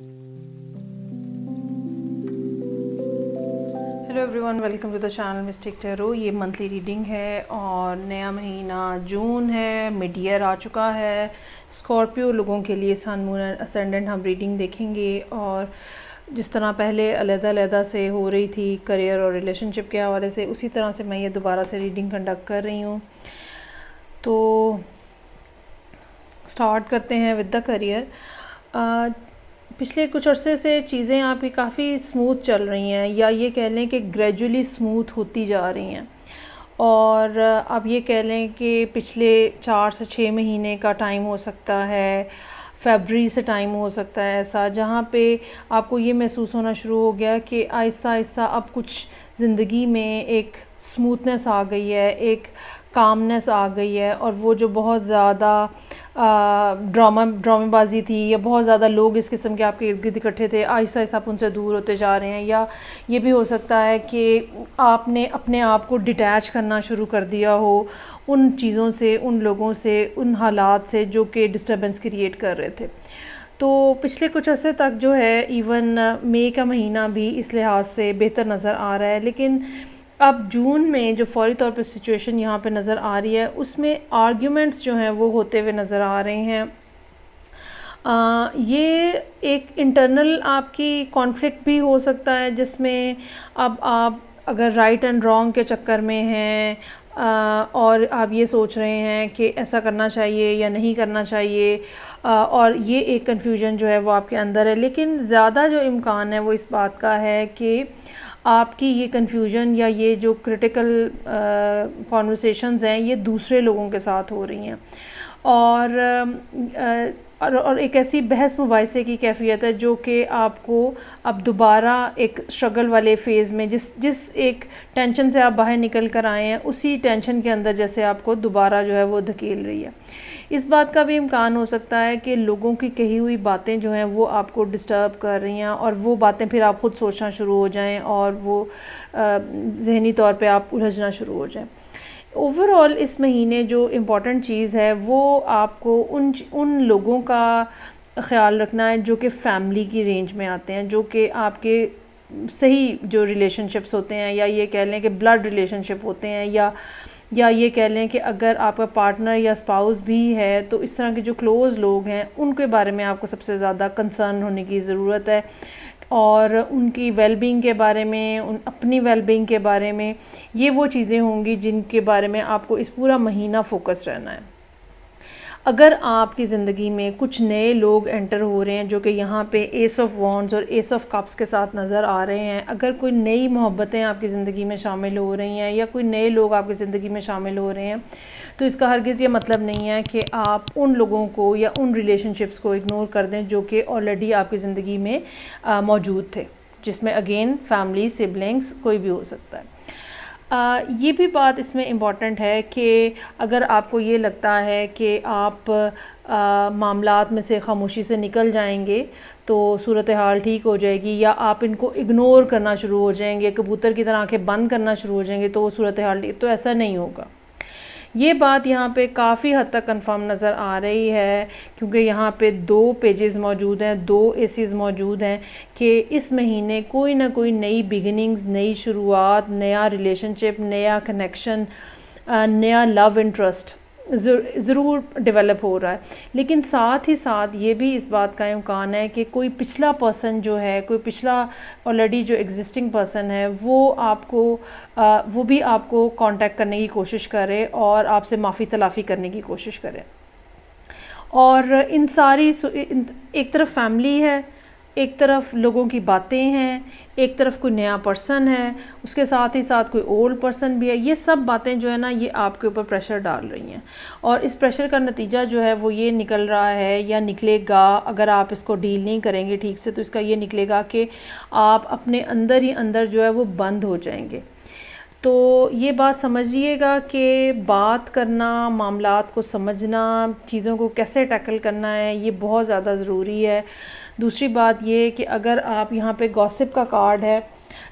Hello everyone, welcome to the channel mystic tarot. ये monthly reading है और नया महीना जून है, मिड ईयर आ चुका है। स्कॉर्पियो लोगों के लिए सन मून असेंडेंट हम रीडिंग देखेंगे। और जिस तरह पहले अलग-अलग से हो रही थी करियर और रिलेशनशिप के हवाले से, उसी तरह से मैं ये दोबारा से रीडिंग कंडक्ट कर रही हूँ। तो स्टार्ट करते हैं विद द करियर। पिछले कुछ अरसे से चीज़ें आपकी काफ़ी स्मूथ चल रही हैं, या ये कह लें कि ग्रेजुअली स्मूथ होती जा रही हैं। और अब ये कह लें कि पिछले 4 से 6 महीने का टाइम हो सकता है, फरवरी से टाइम हो सकता है ऐसा, जहाँ पे आपको ये महसूस होना शुरू हो गया कि आहिस्ता आहिस्ता अब कुछ ज़िंदगी में एक स्मूथनेस आ गई है, एक कामनेस आ गई है। और वो जो बहुत ज़्यादा ड्रामेबाजी थी, या बहुत ज़्यादा लोग इस किस्म के आपके इर्द गिर्द इकट्ठे थे, आहिस्ता आहिस्ता आप उनसे दूर होते जा रहे हैं। या ये भी हो सकता है कि आपने अपने आप को डिटैच करना शुरू कर दिया हो उन चीज़ों से, उन लोगों से, उन हालात से जो कि डिस्टर्बेंस क्रिएट कर रहे थे। तो पिछले कुछ अर्से तक जो है, इवन मई का महीना भी इस लिहाज से बेहतर नज़र आ रहा है। लेकिन अब जून में जो फौरी तौर पे सिचुएशन यहाँ पे नज़र आ रही है, उसमें आर्ग्यूमेंट्स जो हैं वो होते हुए नज़र आ रहे हैं। ये एक इंटरनल आपकी कॉन्फ्लिक्ट भी हो सकता है, जिसमें अब आप अगर राइट एंड रॉन्ग के चक्कर में हैं, और आप ये सोच रहे हैं कि ऐसा करना चाहिए या नहीं करना चाहिए, और ये एक कन्फ्यूजन जो है वो आपके अंदर है। लेकिन ज़्यादा जो इम्कान है वो इस बात का है कि आपकी ये कन्फ्यूजन या ये जो क्रिटिकल कॉन्वर्सेशंस हैं, ये दूसरे लोगों के साथ हो रही हैं। और एक ऐसी बहस मुबाहिसे की कैफियत है जो कि आपको अब दोबारा एक स्ट्रगल वाले फ़ेज़ में, जिस एक टेंशन से आप बाहर निकल कर आए हैं, उसी टेंशन के अंदर जैसे आपको दोबारा जो है वो धकेल रही है। इस बात का भी इम्कान हो सकता है कि लोगों की कही हुई बातें जो हैं वो आपको डिस्टर्ब कर रही हैं, और वो बातें फिर आप ख़ुद सोचना शुरू हो जाएं, और वो ज़हनी तौर पे आप उलझना शुरू हो जाएं। ओवरऑल इस महीने जो इम्पॉर्टेंट चीज़ है वो आपको उन लोगों का ख़्याल रखना है जो कि फ़ैमिली की रेंज में आते हैं, जो कि आपके सही जो रिलेशनशिप्स होते हैं, या ये कह लें कि ब्लड रिलेशनशिप होते हैं, या ये कह लें कि अगर आपका पार्टनर या स्पाउस भी है, तो इस तरह के जो क्लोज़ लोग हैं उनके बारे में आपको सबसे ज़्यादा कंसर्न होने की ज़रूरत है। और उनकी वेलबींग के बारे में, अपनी वेलबींग के बारे में, ये वो चीज़ें होंगी जिनके बारे में आपको इस पूरा महीना फोकस रहना है। अगर आपकी ज़िंदगी में कुछ नए लोग एंटर हो रहे हैं, जो कि यहाँ पे एस ऑफ वॉन्ड्स और एस ऑफ कप्स के साथ नज़र आ रहे हैं, अगर कोई नई मोहब्बतें आपकी ज़िंदगी में शामिल हो रही हैं, या कोई नए लोग आपकी ज़िंदगी में शामिल हो रहे हैं, तो इसका हरगिज़ ये मतलब नहीं है कि आप उन लोगों को या उन रिलेशनशिप्स को इग्नोर कर दें जो कि ऑलरेडी आपकी ज़िंदगी में मौजूद थे, जिसमें अगेन फैमिली, सिबलिंग्स, कोई भी हो सकता है। ये भी बात इसमें इम्पॉर्टेंट है कि अगर आपको ये लगता है कि आप मामलात में से खामोशी से निकल जाएंगे तो सूरत हाल ठीक हो जाएगी, या आप इनको इग्नोर करना शुरू हो जाएंगे, कबूतर की तरह आंखें बंद करना शुरू हो जाएंगे, तो सूरत हाल ठीक, तो ऐसा नहीं होगा। ये बात यहाँ पे काफ़ी हद तक कंफर्म नज़र आ रही है, क्योंकि यहाँ पे 2 पेजेस मौजूद हैं, 2 एसेस मौजूद हैं कि इस महीने कोई ना कोई नई बिगिनिंग्स, नई शुरुआत, नया रिलेशनशिप, नया कनेक्शन, नया लव इंटरेस्ट ज़रूर डेवलप हो रहा है। लेकिन साथ ही साथ ये भी इस बात का इम्कान है कि कोई पिछला पर्सन जो है, कोई पिछला ऑलरेडी जो एग्जिस्टिंग पर्सन है, वो भी आपको कांटेक्ट करने की कोशिश करे और आपसे माफ़ी तलाफ़ी करने की कोशिश करे। और एक तरफ फैमिली है, एक तरफ लोगों की बातें हैं, एक तरफ कोई नया पर्सन है, उसके साथ ही साथ कोई ओल्ड पर्सन भी है। ये सब बातें जो है ना, ये आपके ऊपर प्रेशर डाल रही हैं, और इस प्रेशर का नतीजा जो है वो ये निकल रहा है, या निकलेगा, अगर आप इसको डील नहीं करेंगे ठीक से, तो इसका ये निकलेगा कि आप अपने अंदर ही अंदर जो है वो बंद हो जाएंगे। तो ये बात समझिएगा कि बात करना, मामलात को समझना, चीज़ों को कैसे टैकल करना है, ये बहुत ज़्यादा ज़रूरी है। दूसरी बात ये कि अगर आप यहाँ पे गॉसिप का कार्ड है,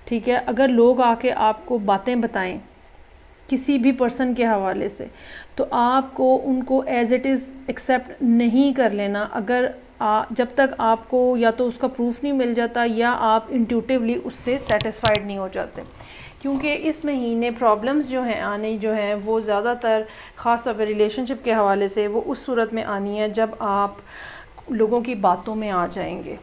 ठीक है, अगर लोग आके आपको बातें बताएं किसी भी पर्सन के हवाले से, तो आपको उनको एज़ इट इज़ एक्सेप्ट नहीं कर लेना। अगर जब तक आपको या तो उसका प्रूफ नहीं मिल जाता या आप इंट्यूटिवली उससे सेटिस्फाइड नहीं हो जाते, क्योंकि इस महीने प्रॉब्लम्स जो हैं आने जो हैं वो ज़्यादातर ख़ास तौर पर रिलेशनशिप के हवाले से वो उस सूरत में आनी है जब आप लोगों की बातों में आ जाएंगे,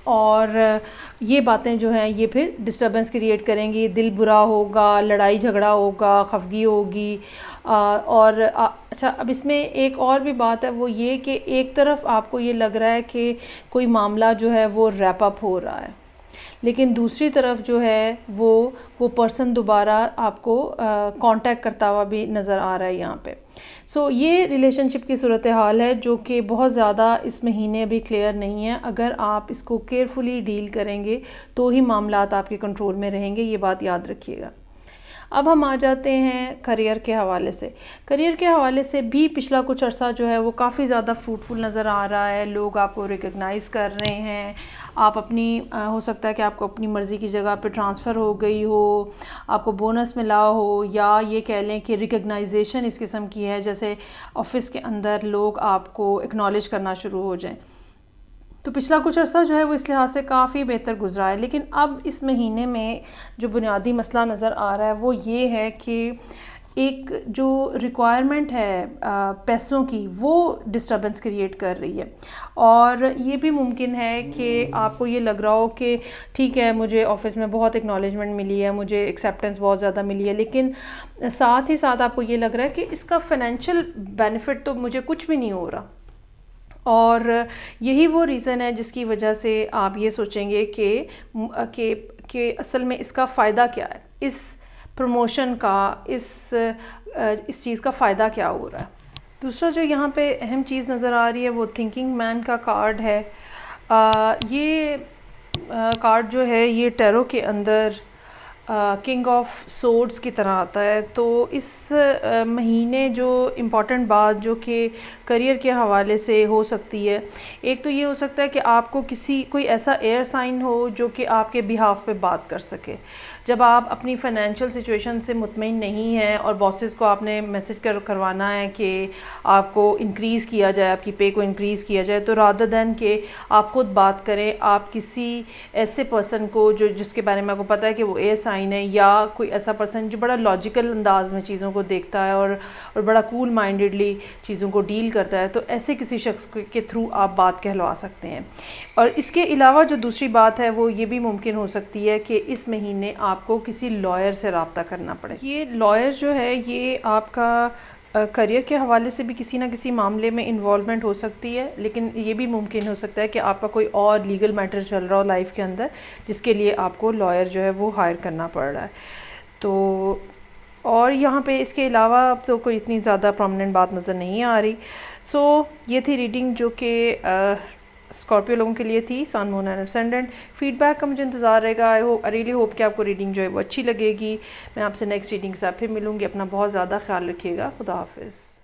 और ये बातें जो हैं ये फिर डिस्टर्बेंस क्रिएट करेंगी, दिल बुरा होगा, लड़ाई झगड़ा होगा, खफगी होगी। और अच्छा, अब इसमें एक और भी बात है, वो ये कि एक तरफ आपको ये लग रहा है कि कोई मामला जो है वो रैप अप हो रहा है, लेकिन दूसरी तरफ जो है वो पर्सन दोबारा आपको कांटेक्ट करता हुआ भी नज़र आ रहा है यहाँ पे। सो ये रिलेशनशिप की सूरत हाल है जो कि बहुत ज़्यादा इस महीने अभी क्लियर नहीं है। अगर आप इसको केयरफुली डील करेंगे तो ही मामलात आपके कंट्रोल में रहेंगे, ये बात याद रखिएगा। अब हम आ जाते हैं करियर के हवाले से। करियर के हवाले से भी पिछला कुछ अर्सा जो है वो काफ़ी ज़्यादा फ्रूटफुल नज़र आ रहा है, लोग आपको रिकग्नाइज़ कर रहे हैं। आप अपनी हो सकता है कि आपको अपनी मर्ज़ी की जगह पे ट्रांसफ़र हो गई हो, आपको बोनस मिला हो, या ये कह लें कि रिकग्नाइजेशन इस किस्म की है जैसे ऑफ़िस के अंदर लोग आपको एक्नॉलेज करना शुरू हो जाएं। तो पिछला कुछ अर्सा जो है वो इस लिहाज से काफ़ी बेहतर गुजरा है, लेकिन अब इस महीने में जो बुनियादी मसला नज़र आ रहा है वो ये है कि एक जो रिक्वायरमेंट है पैसों की वो डिस्टर्बेंस क्रिएट कर रही है। और ये भी मुमकिन है कि आपको ये लग रहा हो कि ठीक है, मुझे ऑफ़िस में बहुत एक्नॉलेजमेंट मिली है, मुझे एक्सेप्टेंस बहुत ज़्यादा मिली है, लेकिन साथ ही साथ आपको ये लग रहा है कि इसका फ़ाइनेंशियल बेनिफिट तो मुझे कुछ भी नहीं हो रहा। और यही वो रीज़न है जिसकी वजह से आप ये सोचेंगे कि असल में इसका फ़ायदा क्या है, इस प्रमोशन का, इस चीज़ का फ़ायदा क्या हो रहा है। दूसरा जो यहाँ पे अहम चीज़ नज़र आ रही है वो थिंकिंग मैन का कार्ड है। ये कार्ड जो है ये टैरो के अंदर किंग ऑफ सोर्ड्स की तरह आता है। तो इस महीने जो इम्पॉर्टेंट बात जो कि करियर के हवाले से हो सकती है, एक तो ये हो सकता है कि आपको कोई ऐसा एयर साइन हो जो कि आपके बिहाफ पे बात कर सके। जब आप अपनी फ़ाइनेंशियल सिचुएशन से मुतमईन नहीं हैं और बॉसेस को आपने मैसेज करवाना है कि आपको इंक्रीज़ किया जाए, आपकी पे को इंक्रीज़ किया जाए, तो रादर दैन कि आप ख़ुद बात करें, आप किसी ऐसे पर्सन को जिसके बारे में आपको पता है कि वो एयर साइन है, या कोई ऐसा पर्सन जो बड़ा लॉजिकल अंदाज में चीज़ों को देखता है और बड़ा कूल माइंडेडली चीज़ों को डील करता है, तो ऐसे किसी शख्स के थ्रू आप बात कहलवा सकते हैं। और इसके अलावा जो दूसरी बात है वो ये भी मुमकिन हो सकती है कि इस महीने आपको किसी लॉयर से रब्ता करना पड़े। ये लॉयर जो है ये आपका करियर के हवाले से भी किसी ना किसी मामले में इन्वॉल्वमेंट हो सकती है, लेकिन ये भी मुमकिन हो सकता है कि आपका कोई और लीगल मैटर चल रहा हो लाइफ के अंदर जिसके लिए आपको लॉयर जो है वो हायर करना पड़ रहा है। तो और यहाँ पे इसके अलावा अब तो कोई इतनी ज़्यादा प्रोमिनेंट बात नज़र नहीं आ रही। सो ये थी रीडिंग जो कि स्कॉर्पियो लोगों के लिए थी, सन, मून एंड असेंडेंट। फीडबैक का मुझे इंतज़ार रहेगा। आई रियली होप कि आपको रीडिंग जो है वो अच्छी लगेगी। मैं आपसे नेक्स्ट रीडिंग के साथ फिर मिलूँगी। अपना बहुत ज़्यादा ख्याल रखिएगा। खुदा हाफिज़।